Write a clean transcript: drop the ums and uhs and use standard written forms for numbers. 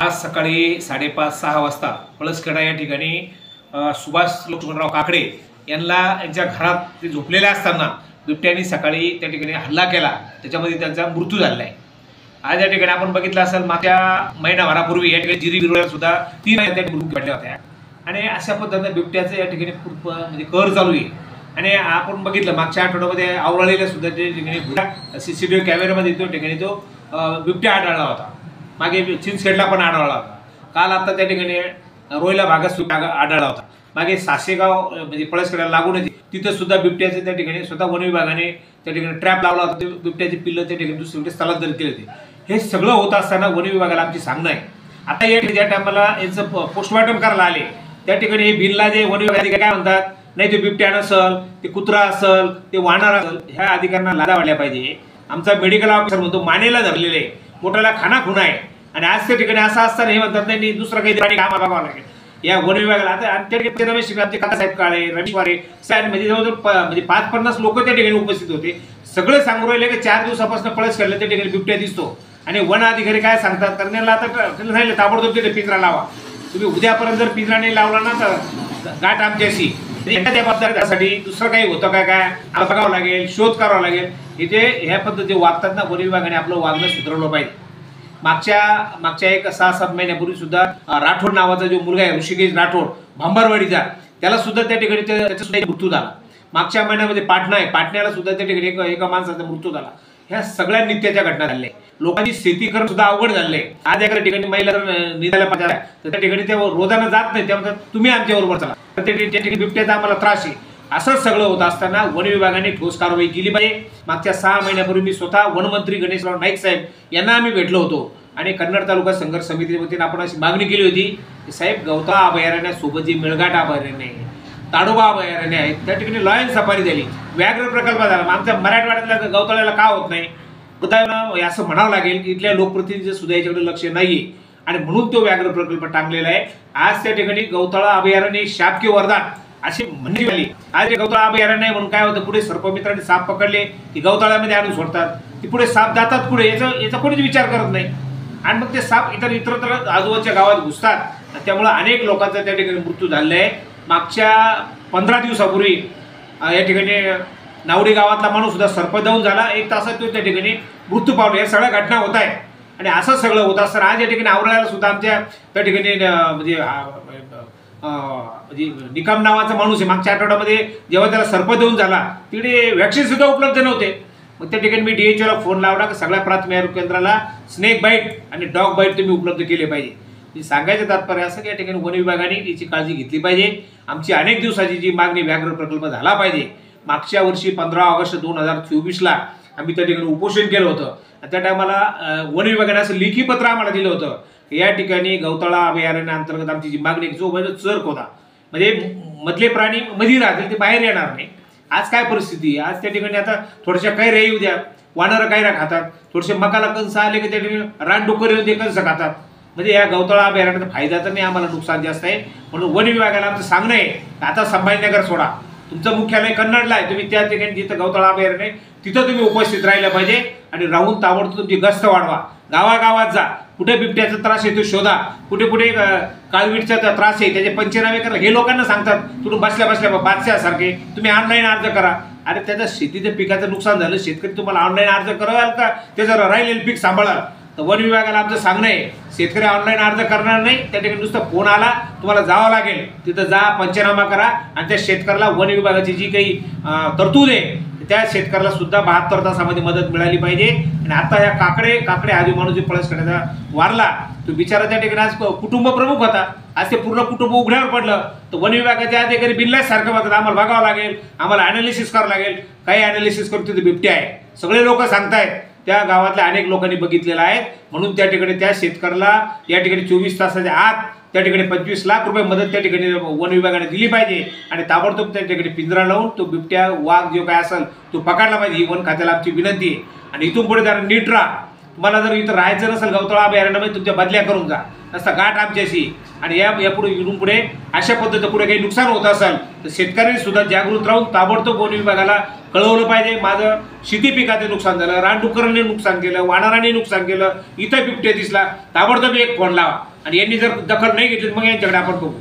आज सकाळी 5:30-6 वाजता पळसखेडा या ठिकाणी सुभाष लक्ष्मणराव काकडे यांच्या घरात ते झोपलेले असताना बिबट्याने सकाळी त्या ठिकाणी हल्ला केला, त्याच्यामध्ये त्यांचा मृत्यू झालेला आहे। आज या ठिकाणी आपण बघितलं असेल मागच्या महिनाभरापूर्वी या ठिकाणी जिरी बिरोळ्यात सुद्धा 3 मृत्यू पडल्या होत्या आणि अशा पद्धतीने बिबट्याचं या ठिकाणी म्हणजे कहर चालू आहे। आणि आपण बघितलं मागच्या आठवड्यामध्ये आवळलेल्या सुद्धा त्या ठिकाणी सीसीटीव्ही कॅमेऱ्यामध्ये त्या ठिकाणी तो बिबट्या आढळला होता, मागे चिंचखेडला पण आढळला होता, काल आता त्या ठिकाणी रोयला भागात सुद्धा आढळला होता, मागे सासेगाव म्हणजे पळसखेड्याला लागून तिथं सुद्धा बिबट्याचे त्या ठिकाणी स्वतः वन विभागाने त्या ठिकाणी ट्रॅप लावला होता, बिबट्याची पिल्लं त्या ठिकाणी दुसरीकडे स्थलांतरित केले होते। हे सगळं होत असताना वन विभागाला आमची सांगणं आहे, आता या ज्या टायमाला यांचं पोस्टमॉर्टम करायला आले त्या ठिकाणी हे बिनला जे वन विभाग अधिकारी काय म्हणतात, नाही ते बिबट्या नसल, ते कुत्रा असल, ते वानर असल, ह्या अधिकाऱ्यांना लाजा वाढल्या पाहिजे। आमचा मेडिकल ऑफिसर म्हणतो मानेला धरलेले मोठ्याला खाना खुणा आहे आणि आज त्या ठिकाणी असं असताना हे म्हणतात नाही दुसरं काही प्राणी कामाला बघावं लागेल या वन विभागाला। आता त्या ठिकाणी रमेश काकासाहेब काळे, रमेश वारे साहेब म्हणजे जवळजवळ म्हणजे 5-50 लोक त्या ठिकाणी उपस्थित होते। सगळे सांगू राहिले की 4 दिवसापासून पळसखेडला त्या ठिकाणी बिबट्या दिसतो आणि वन अधिकारी काय सांगतात करण्याला आता सांगितलं ताबडतोब तिथे पिंजरा लावा, तुम्ही उद्यापर्यंत जर पिंजरा नाही लावला ना तर गाठ आमच्याशी त्या जबाबदारीसाठी दुसरं काही होतं काय बघावं लागेल, शोध करावा लागेल। इथे ह्या पद्धती वागतात ना, वन विभागाने आपलं वागणं सुधारलं पाहिजे। मागच्या एक 6-7 महिन्यापूर्वी सुद्धा राठोड नावाचा जो मुलगा आहे ऋषिकेश राठोड भांबरवाडीचा, त्याला सुद्धा त्या ठिकाणी त्याचा सुद्धा मृत्यू झाला। मागच्या महिन्यामध्ये पाटण्याला सुद्धा त्या ठिकाणी एका माणसाचा मृत्यू झाला। ह्या सगळ्या नित्याच्या घटना झाल्या, लोकांची शेती करणं सुद्धा अवघड झाले। आज एका ठिकाणी महिला निघायला पाहिजे तर त्या ठिकाणी ते रोजानं जात नाही, त्यामुळे तुम्ही आमच्याबरोबर चला, तर त्या ठिकाणी बिबट्याचा आम्हाला त्रास आहे। असं सगळं होत असताना वन विभागाने ठोस कारवाई केली पाहिजे। मागच्या 6 महिन्यापूर्वी मी स्वतः वनमंत्री गणेशराव नाईक साहेब यांना आम्ही भेटलो होतो आणि कन्नड तालुका संघर्ष समितीच्या वतीने आपण अशी मागणी केली होती की साहेब गवताळा अभयारण्यासोबत जी मेळघाट अभयारण्य आहे, ताडोबा अभयारण्य आहे, त्या ठिकाणी लॉयन सफारी झाली, व्याघ्र प्रकल्प झाला, आमच्या मराठवाड्यातल्या गवताळ्याला का होत नाही असं म्हणावं लागेल की इथल्या लोकप्रतिनिधी सुद्धा याच्याकडे लक्ष नाहीये आणि म्हणून तो व्याघ्र प्रकल्प टांगलेला आहे। आज त्या ठिकाणी गवताळा अभयारण्य शाप किंवा वरदान अशी म्हणणी झाली। आज ते गवताळा अभयारण्य म्हणून काय होतं, पुढे सर्पमित्रांनी साप पकडले की गवताळ्यामध्ये आणून सोडतात, ती पुढे साप जातात पुढे, याचा कोणीच विचार करत नाही आणि मग ते साप इतरत्र आजूबाजूच्या गावात घुसतात, त्यामुळे अनेक लोकांचा त्या ठिकाणी मृत्यू झालेला आहे। मागच्या 15 दिवसापूर्वी या ठिकाणी नावडी गावातला माणूस सुद्धा सर्पदंश झाला, 1 तासात तो त्या ठिकाणी मृत्यू पावला। या सगळ्या घटना होत आहेत आणि असं सगळं होत असताना आज या ठिकाणी आवळ्याला सुद्धा आमच्या त्या ठिकाणी म्हणजे निकम नावाचा माणूस आहे, मागच्या आठवड्यामध्ये जेव्हा त्याला सर्पदंश झाला तिकडे व्हॅक्सिन सुद्धा उपलब्ध नव्हते। मग त्या ठिकाणी मी DHOला फोन लावला की सगळ्या प्राथमिक आरोग्य केंद्राला स्नेक बाईट आणि डॉग बाईट तुम्ही उपलब्ध केले पाहिजे। सांगायचं तात्पर्य असं की या ठिकाणी वन विभागाने याची काळजी घेतली पाहिजे। आमची अनेक दिवसाची जी मागणी व्याघ्र प्रकल्प झाला पाहिजे। मागच्या वर्षी 15 ऑगस्ट 2024ला आम्ही त्या ठिकाणी उपोषण केलं होतं, त्या टायमाला वन विभागाने असं लेखी पत्र आम्हाला दिलं होतं की या ठिकाणी गवताळा अभयारण्याअंतर्गत आमची जी मागणी जो चर्क होता म्हणजे मधले प्राणी मध्ये राहतील ते बाहेर येणार नाही। आज काय परिस्थिती आहे, आज त्या ठिकाणी आता थोड्याशा कैऱ्या येऊ द्या, वानरं कैऱ्या खातात, थोडेसे मकाला कंस आले की त्या ठिकाणी रानडुक्कर येऊन ते कंस खातात, म्हणजे या गवताळा अभयारण्याचा फायदा तर नाही, आम्हाला नुकसान जास्त आहे। म्हणून वन विभागाला आमचं सांगणं आहे आता संभाजीनगर सोडा, तुमचं मुख्यालय कन्नडला आहे, तुम्ही त्या ठिकाणी जिथं गवताळा अभयारण्य आहे तिथं तुम्ही उपस्थित राहिलं पाहिजे आणि राहून ताबडतोब तुमची गस्त वाढवा, गावागावात जा, कुठे बिबट्याचा त्रास आहे तो शोधा, कुठे काळवीटचा त्रास आहे त्याचे पंचनामे करा। हे लोकांना सांगतात तुम्ही बसल्या बादशासारखे तुम्ही ऑनलाईन अर्ज करा, अरे त्याच्या शेतीच्या पिकाचं नुकसान झालं, शेतकरी तुम्हाला ऑनलाईन अर्ज कराल का ते जर राहिलेलं पीक सांभाळाल? तर वन विभागाला आमचं सांगणं आहे शेतकरी ऑनलाईन अर्ज करणार नाही, त्या ठिकाणी नुसतं फोन आला तुम्हाला जावं लागेल, तिथं जा, पंचनामा करा आणि त्या शेतकऱ्याला वन विभागाची जी काही तरतूद आहे त्या शेतकऱ्याला सुद्धा 72 तासामध्ये मदत मिळाली पाहिजे। आणि आता ह्या काकडे हा जो माणूस जो पळसखेड्याचा वारला तो बिचारा त्या ठिकाणी आज कुटुंब प्रमुख होता, आज ते पूर्ण कुटुंब उघड्यावर पडलं, तर वन विभागाचे अधिकारी बिनलाच सारखं म्हणतात आम्हाला बघावं लागेल, आम्हाला ॲनालिसिस करावं लागेल, काही ॲनालिसिस करून तिथे बिबट्या आहे, सगळे लोक सांगतायत, त्या गावातल्या अनेक लोकांनी बघितलेलं आहे। म्हणून त्या ठिकाणी त्या शेतकऱ्याला या ठिकाणी 24 तासाच्या आत त्या ठिकाणी 25 लाख रुपये मदत त्या ठिकाणी वन विभागाने दिली पाहिजे आणि ताबडतोब त्या ठिकाणी पिंजरा लावून तो बिबट्या वाघ जो काय असेल तो पकडला पाहिजे, ही वन खात्याला आमची विनंती आहे। आणि इथून पुढे जरा नीट राहा, तुम्हाला जर इथं राहायचं नसेल गवताळा अभयारण्यामध्ये तुमच्या बदल्या करून जा, नसता गाठ आमच्याशी। आणि यापुढे इथून पुढे अशा पद्धतीचं पुढे काही नुकसान होत असेल तर शेतकऱ्यांनी सुद्धा जागृत राहून ताबडतोब वन विभागाला कळवलं पाहिजे. माझं शेती पिकाचं नुकसान झालं, रानडुकरांनी नुकसान केलं, वानरांनी नुकसान केलं, इथं बिबटे दिसला, ताबडतोब एक फोन लावा. आणि यांनी जर दखल नाही घेतली मग यांच्याकडे आपण बघू.